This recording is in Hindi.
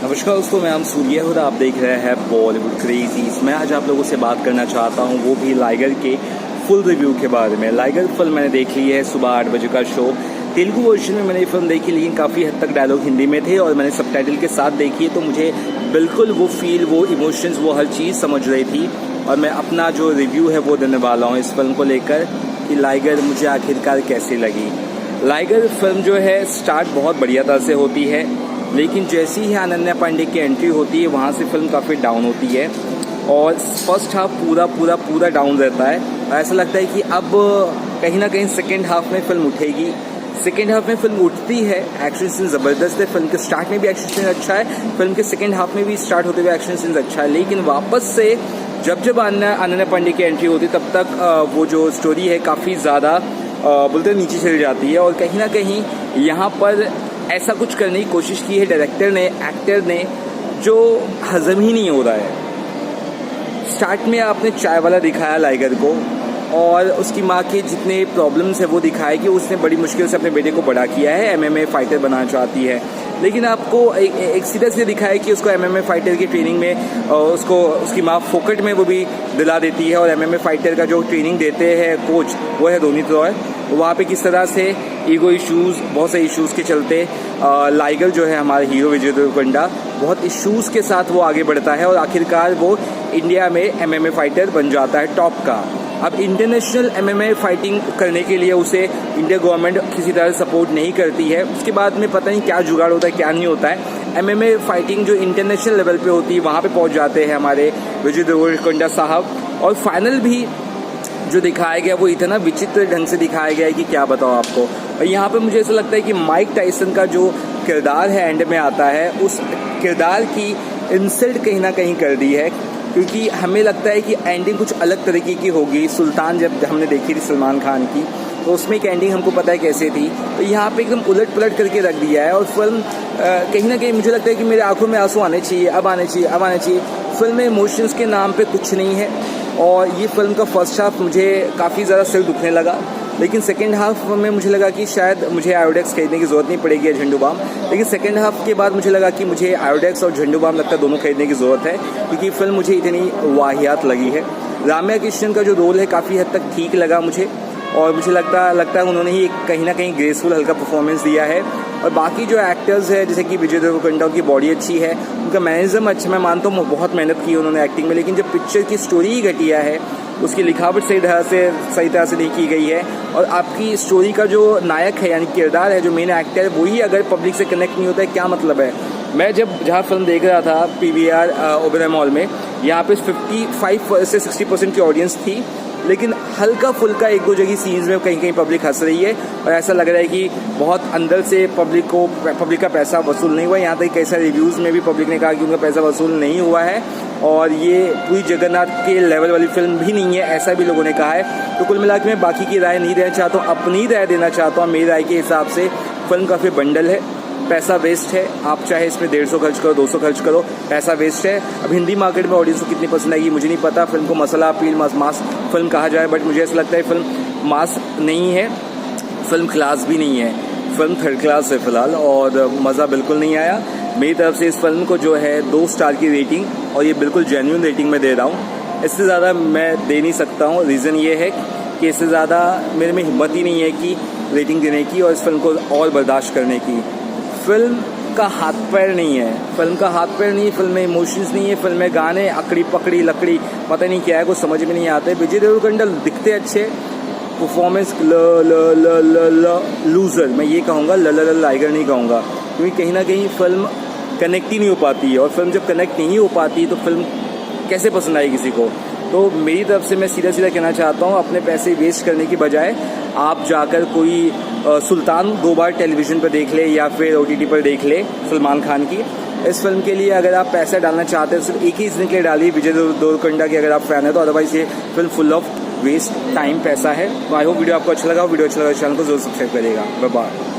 नमस्कार दोस्तों, मैं सूर्य और आप देख रहे हैं बॉलीवुड क्रेजीज। मैं आज आप लोगों से बात करना चाहता हूं, वो भी लाइगर के फुल रिव्यू के बारे में। लाइगर फिल्म मैंने देख ली है, सुबह 8 बजे का शो। तेलुगु वर्जन में मैंने ये फिल्म देखी, लेकिन काफ़ी हद तक डायलॉग हिंदी में थे और मैंने सबटाइटल के साथ देखी है, तो मुझे बिल्कुल वो फील, वो इमोशंस, वो हर चीज़ समझ रही थी। और मैं अपना जो रिव्यू है वो देने वाला हूँ इस फिल्म को लेकर कि लाइगर मुझे आखिरकार कैसी लगी। लाइगर फिल्म जो है स्टार्ट बहुत बढ़िया तरह से होती है, लेकिन जैसी ही अनन्या पांडे की एंट्री होती है वहाँ से फिल्म काफ़ी डाउन होती है और फर्स्ट हाफ पूरा डाउन रहता है। ऐसा लगता है कि अब कहीं ना कहीं सेकेंड हाफ में फिल्म उठेगी। सेकेंड हाफ में फिल्म उठती है, एक्शन सीन ज़बरदस्त है। फिल्म के स्टार्ट में भी एक्शन सीन अच्छा है, फिल्म के सेकेंड हाफ में भी स्टार्ट होते हुए एक्शन सीन अच्छा है, लेकिन वापस से जब अनन्या पांडे की एंट्री होती है तब तक वो जो स्टोरी है काफ़ी ज़्यादा बोलते नीचे चली जाती है। और कहीं ना कहीं यहाँ पर ऐसा कुछ करने की कोशिश की है डायरेक्टर ने, एक्टर ने, जो हजम ही नहीं हो रहा है। स्टार्ट में आपने चाय वाला दिखाया लाइगर को और उसकी माँ के जितने प्रॉब्लम्स है वो दिखाए कि उसने बड़ी मुश्किल से अपने बेटे को बड़ा किया है, MMA फाइटर बनाना चाहती है, लेकिन आपको एक सीधा सीधा दिखाया कि उसको MMA फाइटर की ट्रेनिंग में उसको उसकी माँ फोकट में वो भी दिला देती है। और MMA फाइटर का जो ट्रेनिंग देते हैं कोच वो है रोनित रॉय। वहाँ पे किस तरह से ईगो इश्यूज़, बहुत से इश्यूज़ के चलते लाइगर जो है हमारा हीरो विजय देवरकोंडा बहुत इश्यूज़ के साथ वो आगे बढ़ता है और आखिरकार वो इंडिया में MMA फाइटर बन जाता है टॉप का। अब इंटरनेशनल MMA फाइटिंग करने के लिए उसे इंडिया गवर्नमेंट किसी तरह सपोर्ट नहीं करती है। उसके बाद में पता नहीं क्या जुगाड़ होता है, क्या नहीं होता है। MMA फाइटिंग जो इंटरनेशनल लेवल पे होती है वहाँ पे पहुँच जाते हैं हमारे विजय देवरकोंडा साहब। और फाइनल भी जो दिखाया गया वो इतना विचित्र ढंग से दिखाया गया है कि क्या बताओ आपको। और यहाँ पे मुझे ऐसा लगता है कि माइक टाइसन का जो किरदार है एंड में आता है, उस किरदार की इंसल्ट कहीं ना कहीं कर दी है, क्योंकि हमें लगता है कि एंडिंग कुछ अलग तरीके की होगी। सुल्तान जब हमने देखी थी सलमान खान की, तो उसमें एक एंडिंग हमको पता है कैसे थी, तो यहाँ पे एकदम उलट पलट करके रख दिया है। और फिल्म कहीं ना कहीं मुझे लगता है कि मेरे आंखों में आंसू आने चाहिए, अब आने चाहिए। फिल्म में इमोशंस के नाम पे कुछ नहीं है। और ये फिल्म का फर्स्ट हाफ मुझे काफ़ी ज़्यादा सिर दुखने लगा, लेकिन सेकेंड हाफ में मुझे लगा कि शायद मुझे आयोडेक्स खरीदने की ज़रूरत नहीं पड़ेगी या झंडू बाम। लेकिन सेकेंड हाफ के बाद मुझे लगा कि मुझे आयोडेक्स और झंडू बाम लगता है दोनों खरीदने की ज़रूरत है, क्योंकि फिल्म मुझे इतनी वाहियात लगी है। राम्या कृष्णन का जो रोल है काफ़ी हद तक ठीक लगा मुझे, और मुझे लगता है उन्होंने ही कहीं ना कहीं ग्रेसफुल हल्का परफॉर्मेंस दिया है। और बाकी जो एक्टर्स है जैसे कि विजय देवरकोंडा की बॉडी अच्छी है, उनका मैनेजम अच्छा, मैं मानता हूँ बहुत मेहनत की उन्होंने एक्टिंग में, लेकिन जब पिक्चर की स्टोरी ही घटिया है, उसकी लिखावट सही तरह से नहीं की गई है, और आपकी स्टोरी का जो नायक है यानी किरदार है, जो मेन एक्टर है, वही अगर पब्लिक से कनेक्ट नहीं होता है, क्या मतलब है। मैं जहाँ फिल्म देख रहा था PVR ओबेरॉय मॉल में, यहाँ पे 55 से 60% की ऑडियंस थी, लेकिन हल्का फुल्का एक दो जगह सीन्स में कहीं पब्लिक हंस रही है और ऐसा लग रहा है कि बहुत अंदर से पब्लिक का पैसा वसूल नहीं हुआ। यहाँ तक कैसा रिव्यूज़ में भी पब्लिक ने कहा कि उनका पैसा वसूल नहीं हुआ है और ये पूरी जगन्नाथ के लेवल वाली फिल्म भी नहीं है, ऐसा भी लोगों ने कहा है। तो कुल मिलाकर मैं बाकी की राय नहीं देना चाहता हूँ, अपनी राय देना चाहता हूँ। मेरी राय के हिसाब से फिल्म काफ़ी बंडल है, पैसा वेस्ट है। आप चाहे इसमें 150 खर्च करो, 200 खर्च करो, पैसा वेस्ट है। अब हिंदी मार्केट में ऑडियंस को कितनी पसंद आएगी मुझे नहीं पता। फिल्म को मसाला अपील मास फिल्म कहा जाए, बट मुझे ऐसा लगता है फिल्म मास नहीं है, फिल्म क्लास भी नहीं है, फिल्म थर्ड क्लास है फिलहाल, और मज़ा बिल्कुल नहीं आया। मेरी तरफ से इस फिल्म को जो है 2 स्टार की रेटिंग, और ये बिल्कुल जेन्युइन रेटिंग में दे रहा हूँ। इससे ज़्यादा मैं दे नहीं सकता हूँ। रीज़न ये है कि इससे ज़्यादा मेरे में हिम्मत ही नहीं है कि रेटिंग देने की और इस फिल्म को और बर्दाश्त करने की। फिल्म का हाथ पैर नहीं है, फिल्म में इमोशंस नहीं है, फिल्म में गाने अकड़ी पकड़ी लकड़ी पता नहीं क्या है, कुछ समझ में नहीं आते। विजय देवरकोंडा दिखते अच्छे, परफॉर्मेंस लूजर मैं ये कहूँगा, लाइगर नहीं कहूँगा, क्योंकि कहीं ना कहीं फिल्म कनेक्ट ही नहीं हो पाती है, और फिल्म जब कनेक्ट नहीं हो पाती तो फिल्म कैसे पसंद आए किसी को। तो मेरी तरफ से मैं सीधा कहना चाहता हूँ, अपने पैसे वेस्ट करने की बजाय आप जाकर कोई सुल्तान 2 बार टेलीविज़न पर देख ले या फिर OTT पर देख ले सलमान खान की। इस फिल्म के लिए अगर आप पैसा डालना चाहते हैं सिर्फ एक ही इसने के लिए डालिए, विजय देवरकोंडा की अगर आप फैन है तो। अदरवाइज ये film full of waste time पैसा है। तो आई होप वीडियो आपको अच्छा लगा। वीडियो अच्छा लगा चैनल को जरूर सब्सक्राइब करिएगा। Bye bye.